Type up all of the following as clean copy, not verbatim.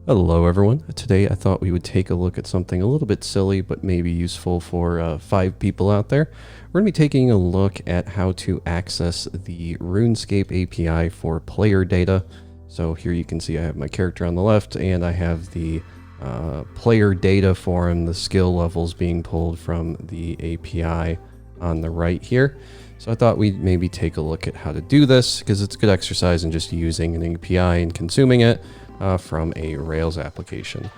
Hello everyone. Today I thought we would take a look at something a little bit silly but maybe useful for 5 people out there. We're going to be taking a look at how to access the Runescape API for player data. So here you can see I have my character on the left and I have the player data for him, the skill levels being pulled from the API on the right here. So I thought we'd maybe take a look at how to do this because it's a good exercise in just using an API and consuming it from a Rails application.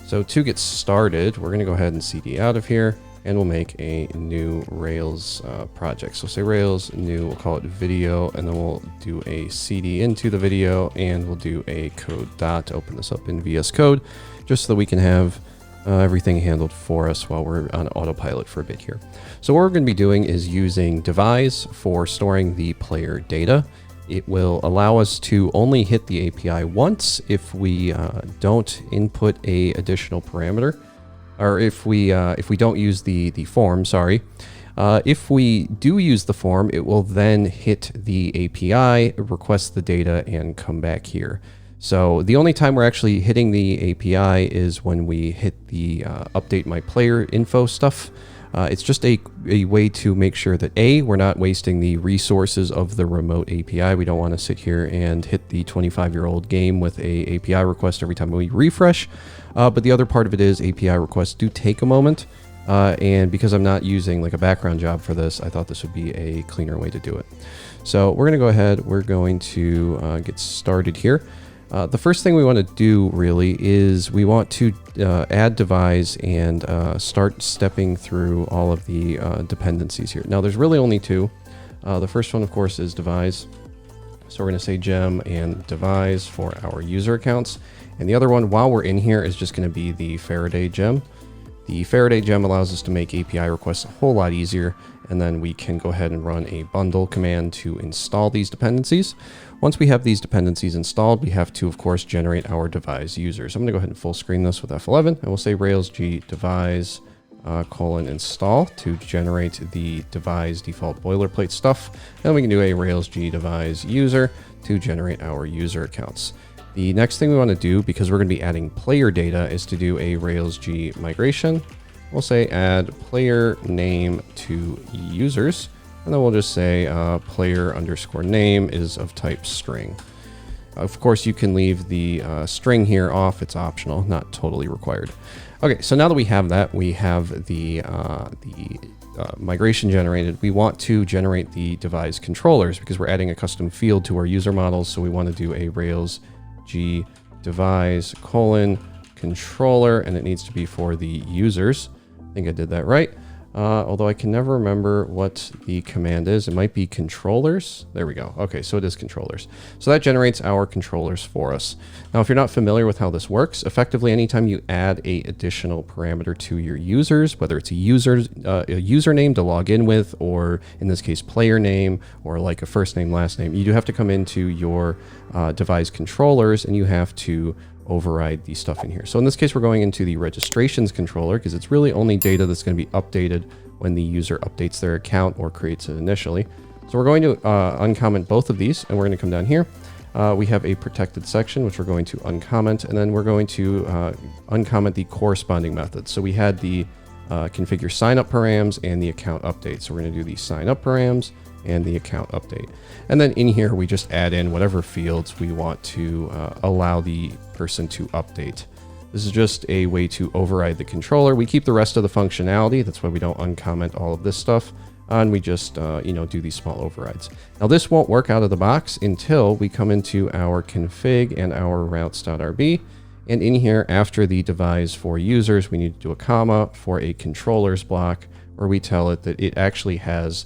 So to get started, we're going to go ahead and CD out of here and we'll make a new Rails project. So say Rails new, we'll call it video, and then we'll do a CD into the video and we'll do a code dot, open this up in VS Code just so that we can have everything handled for us while we're on autopilot for a bit here. So what we're going to be doing is using Devise for storing the player data. It will allow us to only hit the API once if we don't input a additional parameter, or if we don't use the form. Sorry. If we do use the form, it will then hit the API, request the data, and come back here. So the only time we're actually hitting the API is when we hit the update my player info stuff. It's just a way to make sure that we're not wasting the resources of the remote API. We don't want to sit here and hit the 25-year-old game with a API request every time we refresh. But the other part of it is API requests do take a moment. And because I'm not using like a background job for this, I thought this would be a cleaner way to do it. So we're going to go ahead. We're going to get started here. The first thing we want to do really is we want to add Devise and start stepping through all of the dependencies here. Now there's really only two. The first one of course is Devise. So we're going to say gem and Devise for our user accounts. And the other one while we're in here is just going to be the Faraday gem. The Faraday gem allows us to make API requests a whole lot easier, and then we can go ahead and run a bundle command to install these dependencies. Once we have these dependencies installed, we have to, of course, generate our Devise users. I'm going to go ahead and full screen this with F11, and we'll say Rails G Devise :install to generate the Devise default boilerplate stuff. And we can do a Rails G Devise user to generate our user accounts. The next thing we want to do, because we're going to be adding player data, is to do a Rails G migration. We'll say add player name to users, and then we'll just say player underscore name is of type string. Of course, you can leave the string here off. It's optional, not totally required. Okay, so now that we have that, we have the migration generated. We want to generate the Devise controllers because we're adding a custom field to our user models. So we want to do a Rails G Devise :controller, and it needs to be for the users. I think I did that right. Although I can never remember what the command is. It might be controllers. There we go. Okay, so it is controllers. So that generates our controllers for us. Now, if you're not familiar with how this works, effectively anytime you add a additional parameter to your users, whether it's a username to log in with, or in this case, player name, or like a first name, last name, you do have to come into your Devise controllers and you have to override the stuff in here. So in this case, we're going into the registrations controller because it's really only data that's going to be updated when the user updates their account or creates it initially. So we're going to uncomment both of these, and we're going to come down here. We have a protected section, which we're going to uncomment, and then we're going to uncomment the corresponding methods. So we had the configure sign up params and the account update. So we're going to do the sign up params and the account update. And then in here, we just add in whatever fields we want to allow the person to update. This is just a way to override the controller. We keep the rest of the functionality. That's why we don't uncomment all of this stuff. And we just, do these small overrides. Now this won't work out of the box until we come into our config and our routes.rb. And in here, after the Devise for users, we need to do a comma for a controllers block where we tell it that it actually has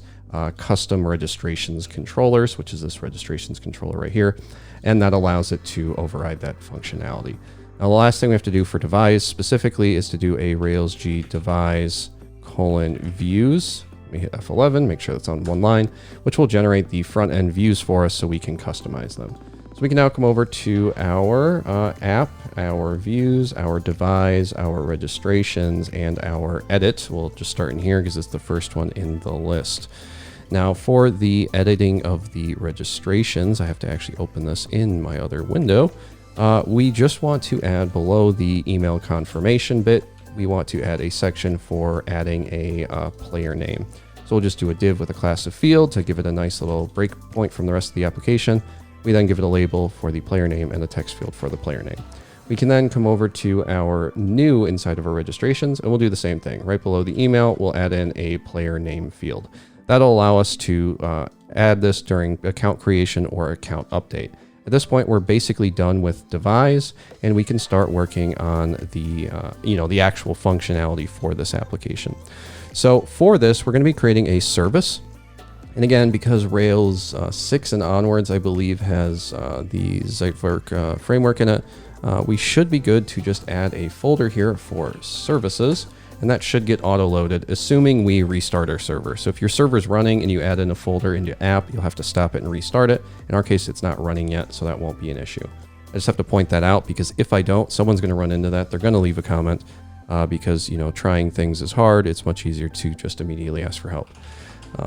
custom registrations controllers, which is this registrations controller right here, and that allows it to override that functionality. Now, the last thing we have to do for Devise specifically is to do a Rails G Devise :views. Let me hit F11, make sure that's on one line, which will generate the front end views for us so we can customize them. So we can now come over to our app, our views, our Devise, our registrations, and our edit. We'll just start in here because it's the first one in the list. Now for the editing of the registrations, I have to actually open this in my other window. We just want to add below the email confirmation bit, we want to add a section for adding a player name. So we'll just do a div with a class of field to give it a nice little breakpoint from the rest of the application. We then give it a label for the player name and a text field for the player name. We can then come over to our new inside of our registrations, and we'll do the same thing. Right below the email, we'll add in a player name field. That'll allow us to add this during account creation or account update. At this point, we're basically done with Devise, and we can start working on the the actual functionality for this application. So for this, we're going to be creating a service. And again, because Rails 6 and onwards, I believe, has the Zeitwerk framework in it, we should be good to just add a folder here for services, and that should get auto-loaded, assuming we restart our server. So if your server's running and you add in a folder into app, you'll have to stop it and restart it. In our case, it's not running yet, so that won't be an issue. I just have to point that out, because if I don't, someone's going to run into that. They're going to leave a comment, because trying things is hard. It's much easier to just immediately ask for help.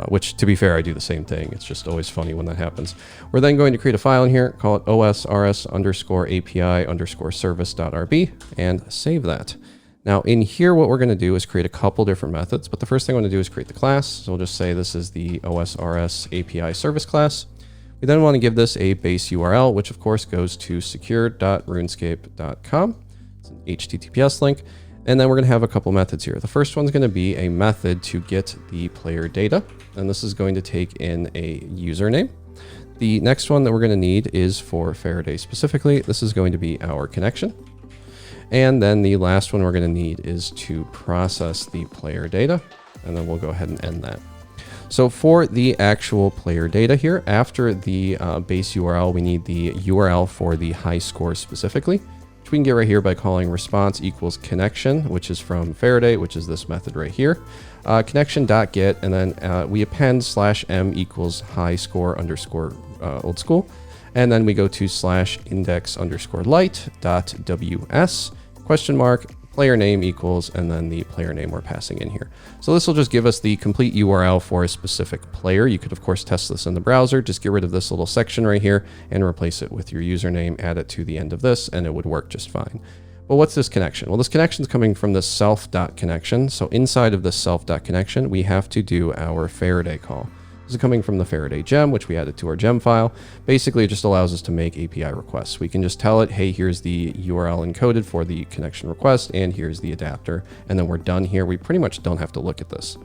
Which, to be fair, I do the same thing. It's just always funny when that happens. We're then going to create a file in here, call it osrs_API_service.rb, and save that. Now in here, what we're going to do is create a couple different methods, but the first thing I want to do is create the class. So we'll just say this is the OSRS API service class. We then want to give this a base URL, which of course goes to secure.runescape.com. It's an HTTPS link. And then we're going to have a couple methods here. The first one's going to be a method to get the player data, and this is going to take in a username. The next one that we're going to need is for Faraday specifically. This is going to be our connection. And then the last one we're going to need is to process the player data, and then we'll go ahead and end that. So for the actual player data here, after the base URL, we need the URL for the high score specifically, which we can get right here by calling response equals connection, which is from Faraday, which is this method right here. Connection.get, and then we append /m equals high score underscore old school. And then we go to /index_light.ws question mark player name equals, and then the player name we're passing in here. So this will just give us the complete URL for a specific player. You could of course test this in the browser. Just get rid of this little section right here and replace it with your username, add it to the end of this, and it would work just fine. But what's this connection? Well, this connection is coming from the self.connection. So inside of this self.connection, we have to do our Faraday call. This is coming from the Faraday gem, which we added to our gem file. Basically, it just allows us to make API requests. We can just tell it, hey, here's the URL encoded for the connection request, and here's the adapter, and then we're done here. We pretty much don't have to look at this.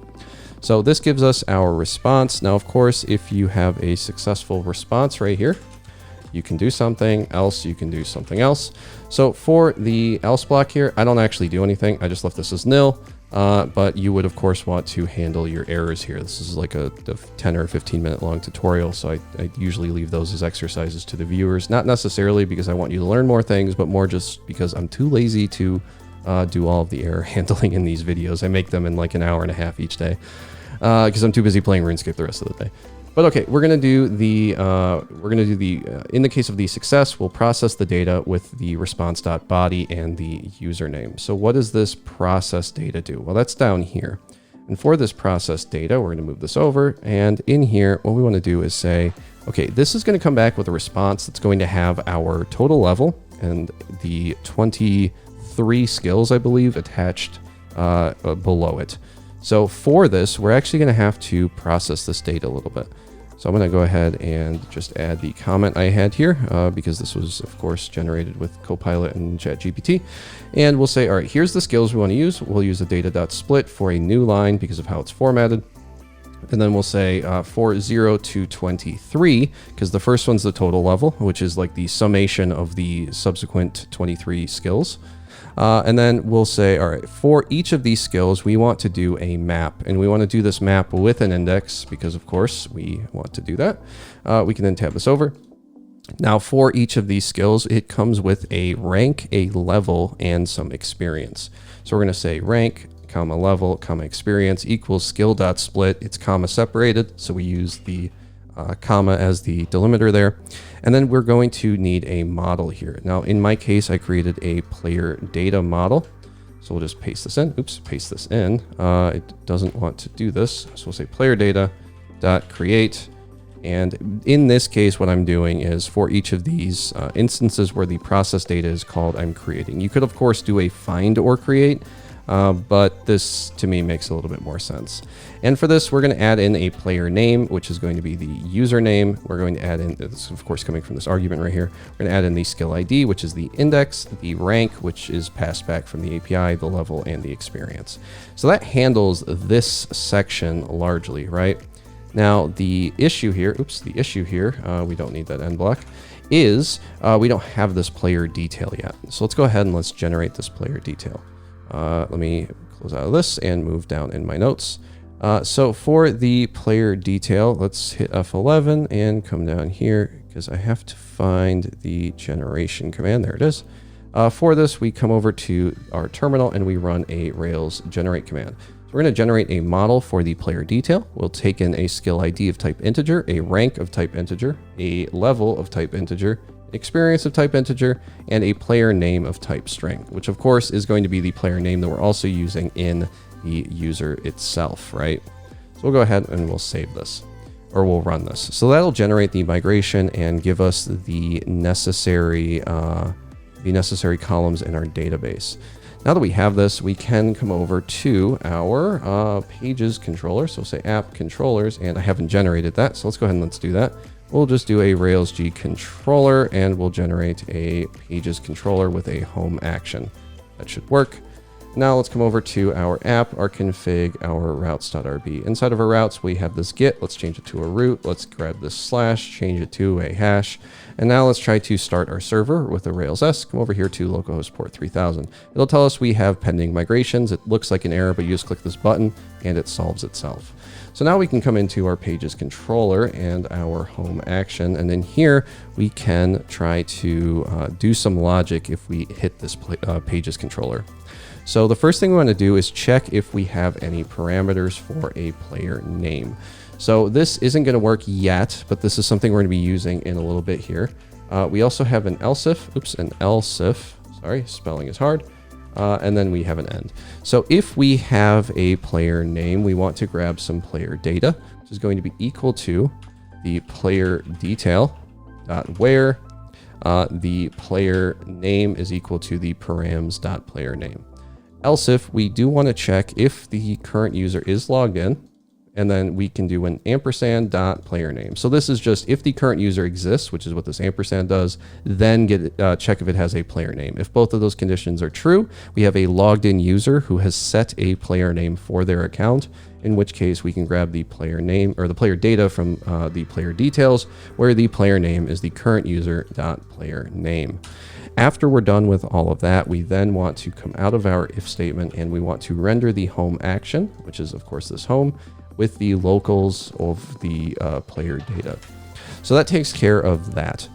So this gives us our response. Now, of course, if you have a successful response right here, you can do something else, you can do something else. So for the else block here, I don't actually do anything. I just left this as nil. But you would of course want to handle your errors here. This is like a 10 or 15 minute long tutorial, so I usually leave those as exercises to the viewers, not necessarily because I want you to learn more things, but more just because I'm too lazy to do all of the error handling in these videos. I make them in like an hour and a half each day because I'm too busy playing RuneScape the rest of the day. But okay, we're gonna do the in the case of the success, we'll process the data with the response.body and the username. So what does this process data do? Well, that's down here. And for this process data, we're gonna move this over, and in here, what we wanna do is say, okay, this is gonna come back with a response that's going to have our total level and the 23 skills, I believe, attached below it. So for this, we're actually going to have to process this data a little bit. So I'm going to go ahead and just add the comment I had here because this was, of course, generated with Copilot and ChatGPT. And we'll say, all right, here's the skills we want to use. We'll use a data.split for a new line because of how it's formatted. And then we'll say for 0 to 23, because the first one's the total level, which is like the summation of the subsequent 23 skills. And then we'll say, all right, for each of these skills, we want to do a map, and we want to do this map with an index because, of course, we want to do that. We can then tab this over. Now, for each of these skills, it comes with a rank, a level, and some experience. So we're going to say rank, comma level, comma experience equals skill.split. It's comma separated, so we use the comma as the delimiter there. And then we're going to need a model here. Now, in my case, I created a player data model. So we'll just paste this in. Oops, paste this in. It doesn't want to do this. So we'll say player data dot create And in this case, what I'm doing is for each of these instances where the process data is called, I'm creating. You could, of course, do a find or create, but this to me makes a little bit more sense. And for this, we're going to add in a player name, which is going to be the username. We're going to add in, this is of course coming from this argument right here. We're going to add in the skill ID, which is the index, the rank, which is passed back from the API, the level, and the experience. So that handles this section largely, right? Now the issue here, we don't need that end block, is we don't have this player detail yet. So let's go ahead and let's generate this player detail. Let me close out of this and move down in my notes. So for the player detail, let's hit F11 and come down here because I have to find the generation command. There it is. For this, we come over to our terminal and we run a Rails generate command. So we're going to generate a model for the player detail. We'll take in a skill ID of type integer, a rank of type integer, a level of type integer, experience of type integer, and a player name of type string, which of course is going to be the player name that we're also using in the user itself, right? So we'll go ahead and we'll save this, or we'll run this. So that'll generate the migration and give us the necessary columns in our database. Now that we have this, we can come over to our pages controller. So say app controllers, and I haven't generated that. So let's go ahead and let's do that. We'll just do a Rails G controller and we'll generate a pages controller with a home action. That should work. Now let's come over to our app, our config, our routes.rb. Inside of our routes, we have this get. Let's change it to a root. Let's grab this slash, change it to a hash. And now let's try to start our server with a Rails S. Come over here to localhost port 3000. It'll tell us we have pending migrations. It looks like an error, but you just click this button and it solves itself. So now we can come into our pages controller and our home action. And then here we can try to do some logic if we hit this pages controller. So the first thing we want to do is check if we have any parameters for a player name. So this isn't going to work yet, but this is something we're going to be using in a little bit here. We also have an else if, sorry, spelling is hard. And then we have an end. So if we have a player name, we want to grab some player data, which is going to be equal to the player detail dot where the player name is equal to the params dot player name. Else if we do want to check if the current user is logged in, and then we can do an ampersand dot player name. So this is just if the current user exists, which is what this ampersand does, then check if it has a player name. If both of those conditions are true, we have a logged in user who has set a player name for their account, in which case we can grab the player name or the player data from the player details, where the player name is the current user dot player name. After we're done with all of that, we then want to come out of our if statement and we want to render the home action, which is of course this home, with the locals of the player data. So that takes care of that.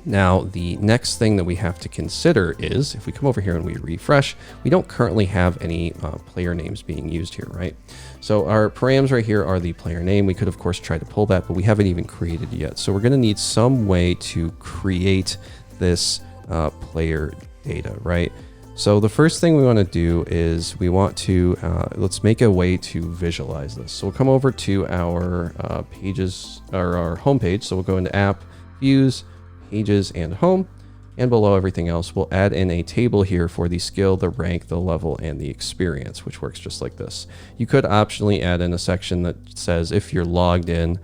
Now, the next thing that we have to consider is if we come over here and we refresh, we don't currently have any player names being used here, right? So our params right here are the player name. We could, of course, try to pull that, but we haven't even created it yet. So we're going to need some way to create this player data, right? So the first thing we want to do is we want to, let's make a way to visualize this. So we'll come over to our pages, or our home page. So we'll go into app, views, pages, and home. And below everything else, we'll add in a table here for the skill, the rank, the level, and the experience, which works just like this. You could optionally add in a section that says if you're logged in,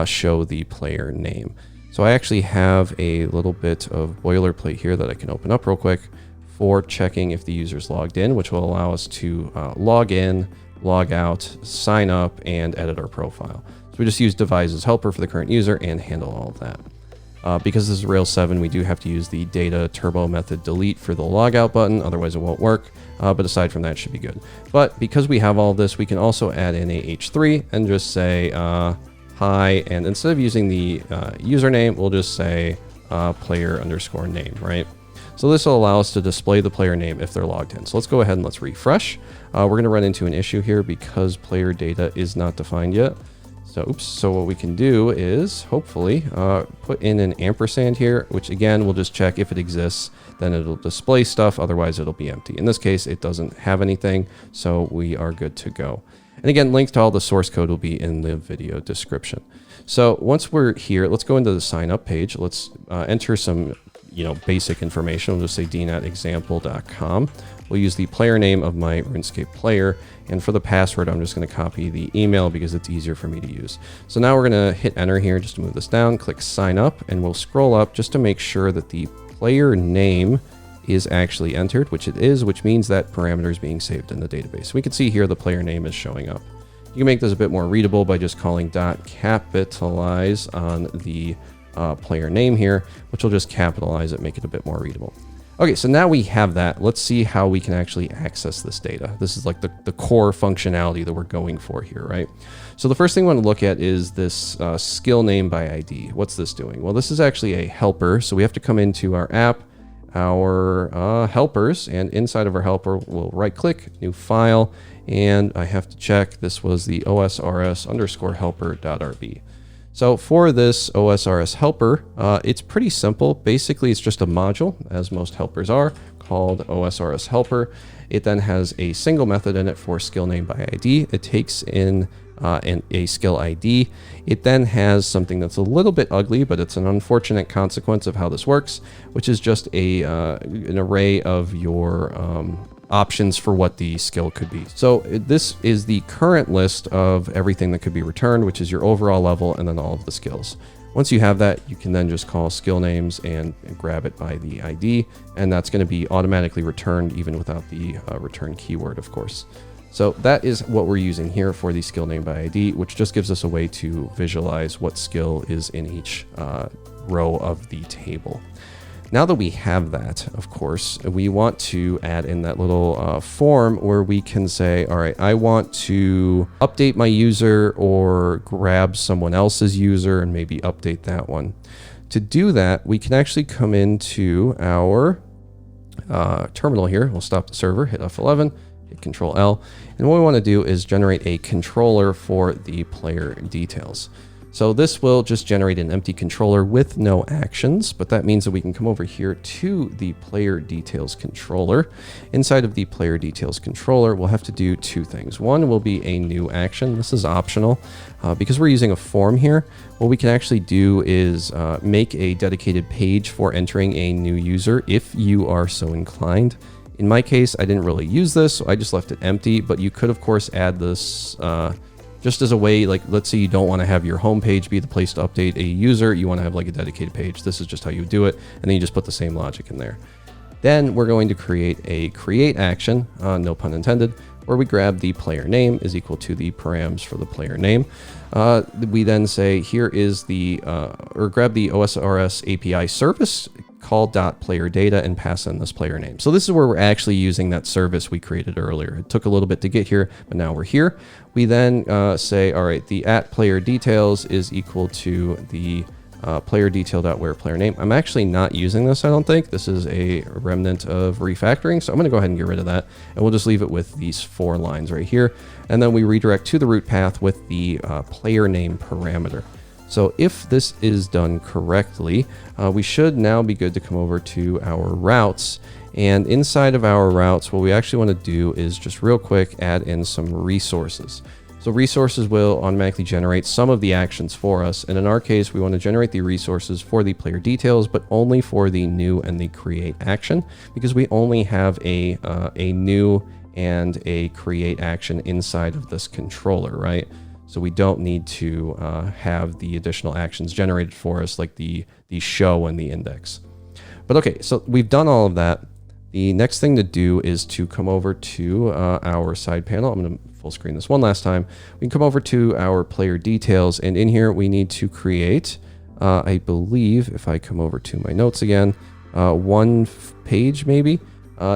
show the player name. So I actually have a little bit of boilerplate here that I can open up real quick for checking if the user's logged in, which will allow us to log in, log out, sign up, and edit our profile. So we just use Devise as helper for the current user and handle all of that. Because this is Rails 7, we do have to use the data turbo method delete for the logout button, otherwise it won't work. But aside from that, it should be good. But because we have all this, we can also add in a h3 and just say hi, and instead of using the username, we'll just say player_name, right? So this will allow us to display the player name if they're logged in. So let's go ahead and let's refresh. We're going to run into an issue here because player data is not defined yet. So what we can do is hopefully put in an ampersand here, which again, we'll just check if it exists, then it'll display stuff. Otherwise it'll be empty. In this case, it doesn't have anything. So we are good to go. And again, links to all the source code will be in the video description. So once we're here, let's go into the sign up page. Let's enter some basic information. We'll just say dean@example.com. We'll use the player name of my RuneScape player. And for the password, I'm just going to copy the email because it's easier for me to use. So now we're going to hit enter here just to move this down, click sign up, and we'll scroll up just to make sure that the player name is actually entered, which it is, which means that parameter is being saved in the database. We can see here the player name is showing up. You can make this a bit more readable by just calling .capitalize on the player name here, which will just capitalize it, make it a bit more readable. Okay, so now we have that. Let's see how we can actually access this data. This is like the core functionality that we're going for here, right? So the first thing we want to look at is this skill name by ID. What's this doing? Well, this is actually a helper. So we have to come into our app, our helpers, and inside of our helper, we'll right click, new file, and I have to check this was the osrs_helper.rb. So for this OSRS helper, it's pretty simple. Basically, it's just a module, as most helpers are, called OSRS helper. It then has a single method in it for skill name by ID. It takes in a skill ID. It then has something that's a little bit ugly, but it's an unfortunate consequence of how this works, which is just an array of your options for what the skill could be. So this is the current list of everything that could be returned, which is your overall level and then all of the skills. Once you have that, you can then just call skill names and grab it by the ID, and that's going to be automatically returned even without the return keyword, of course. So that is what we're using here for the skill name by ID, which just gives us a way to visualize what skill is in each row of the table. Now that we have that, of course, we want to add in that little form where we can say, all right, I want to update my user or grab someone else's user and maybe update that one. To do that, we can actually come into our terminal here. We'll stop the server, hit F11, hit Control L. And what we want to do is generate a controller for the player details. So this will just generate an empty controller with no actions, but that means that we can come over here to the player details controller. Inside of the player details controller, we'll have to do two things. One will be a new action. This is optional because we're using a form here. What we can actually do is make a dedicated page for entering a new user if you are so inclined. In my case, I didn't really use this, so I just left it empty, but you could, of course, add this just as a way, like, let's say you don't want to have your home page be the place to update a user. You want to have like a dedicated page. This is just how you do it. And then you just put the same logic in there. Then we're going to create a create action, no pun intended, where we grab the player name is equal to the params for the player name. We then say, here is the, or grab the OSRS API service, call .player data and pass in this player name. So this is where we're actually using that service we created earlier. It took a little bit to get here, but now we're here. We then say, all right, the @player details is equal to the player detail.where player name. I'm actually not using this, I don't think. This is a remnant of refactoring, so I'm going to go ahead and get rid of that, and we'll just leave it with these 4 lines right here. And then we redirect to the root path with the player name parameter. So if this is done correctly, we should now be good to come over to our routes. And inside of our routes, what we actually want to do is just real quick add in some resources. So resources will automatically generate some of the actions for us. And in our case, we want to generate the resources for the player details, but only for the new and the create action, because we only have a new and a create action inside of this controller, right? So we don't need to have the additional actions generated for us, like the show and the index. But okay, so we've done all of that. The next thing to do is to come over to our side panel. I'm going to full screen this one last time. We can come over to our player details, and in here we need to create, I believe, if I come over to my notes again, one page maybe.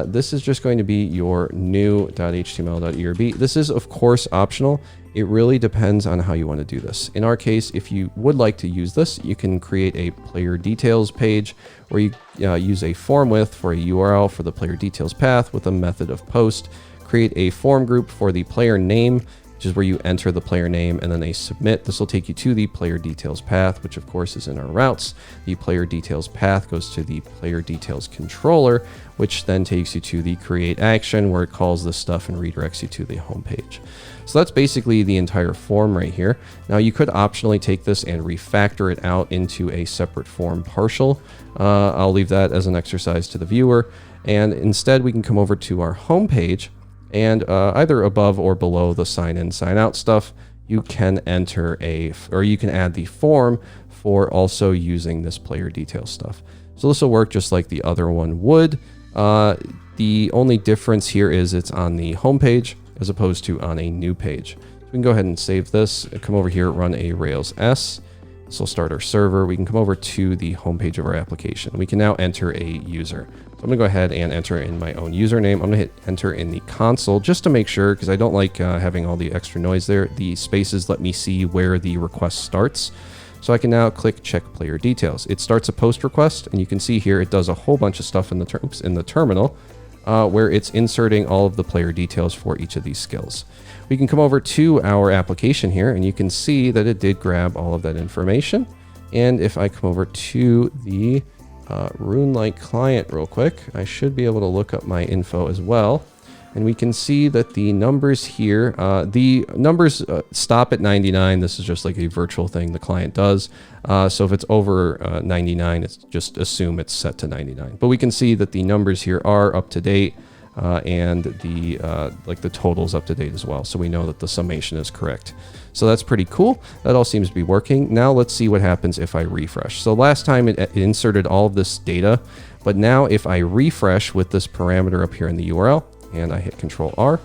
This is just going to be your new.html.erb. This is, of course, optional. It really depends on how you want to do this. In our case, if you would like to use this, you can create a player details page where you use a form with for a URL for the player details path with a method of post. Create a form group for the player name. which is where you enter the player name and then a submit. This will take you to the player details path, which of course is in our routes. The player details path goes to the player details controller, which then takes you to the create action, where it calls this stuff and redirects you to the home page. So that's basically the entire form right here. Now you could optionally take this and refactor it out into a separate form partial. I'll leave that as an exercise to the viewer. And instead we can come over to our home page, and either above or below the sign in, sign out stuff, you can enter you can add the form for also using this player detail stuff. So this will work just like the other one would. The only difference here is it's on the home page as opposed to on a new page. So we can go ahead and save this, come over here, run a Rails S. This will start our server. We can come over to the home page of our application. We can now enter a user. So I'm gonna go ahead and enter in my own username. I'm gonna hit enter in the console just to make sure, because I don't like having all the extra noise there. The spaces let me see where the request starts. So I can now click check player details. It starts a post request, and you can see here it does a whole bunch of stuff in the terminal where it's inserting all of the player details for each of these skills. We can come over to our application here, and you can see that it did grab all of that information. And if I come over to the Rune-like client real quick, I should be able to look up my info as well. And we can see that the numbers here, the numbers stop at 99. This is just like a virtual thing the client does. So if it's over 99, it's just assume it's set to 99. But we can see that the numbers here are up to date, and the like the total's up to date as well. So we know that the summation is correct. So that's pretty cool. That all seems to be working. Now let's see what happens if I refresh. So last time it inserted all of this data, but now if I refresh with this parameter up here in the URL, and I hit Control R,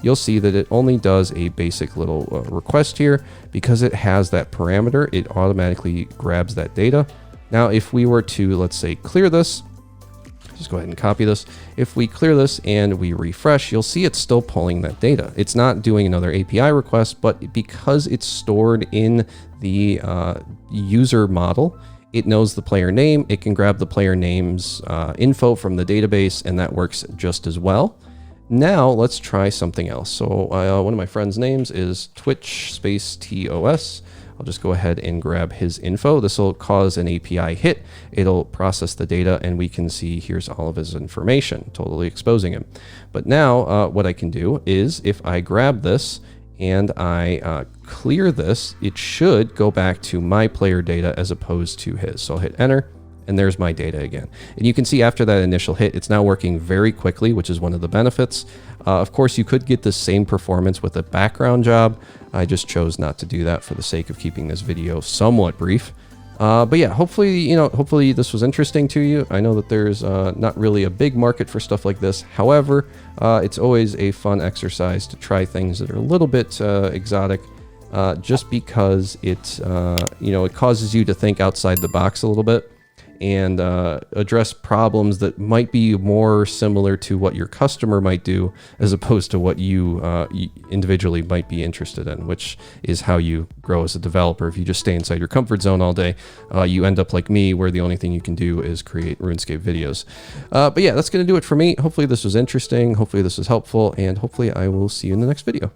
you'll see that it only does a basic little request here. Because it has that parameter, it automatically grabs that data. Now, if we were to, let's say, clear this, just go ahead and copy this. If we clear this and we refresh, you'll see it's still pulling that data. It's not doing another API request, but because it's stored in the user model, it knows the player name. It can grab the player name's info from the database, and that works just as well. Now let's try something else. So one of my friend's names is Twitch space TOS. I'll just go ahead and grab his info. This will cause an API hit. It'll process the data, and we can see here's all of his information, totally exposing him. But now what I can do is if I grab this and I clear this, it should go back to my player data as opposed to his. So I'll hit enter. And there's my data again. And you can see after that initial hit, it's now working very quickly, which is one of the benefits. Of course, you could get the same performance with a background job. I just chose not to do that for the sake of keeping this video somewhat brief. But yeah, hopefully this was interesting to you. I know that there's not really a big market for stuff like this. However, it's always a fun exercise to try things that are a little bit exotic. Just because it causes you to think outside the box a little bit, and address problems that might be more similar to what your customer might do as opposed to what you individually might be interested in, which is how you grow as a developer. If you just stay inside your comfort zone all day, you end up like me, where the only thing you can do is create RuneScape videos. But yeah, that's going to do it for me. Hopefully this was interesting. Hopefully this was helpful, and hopefully I will see you in the next video.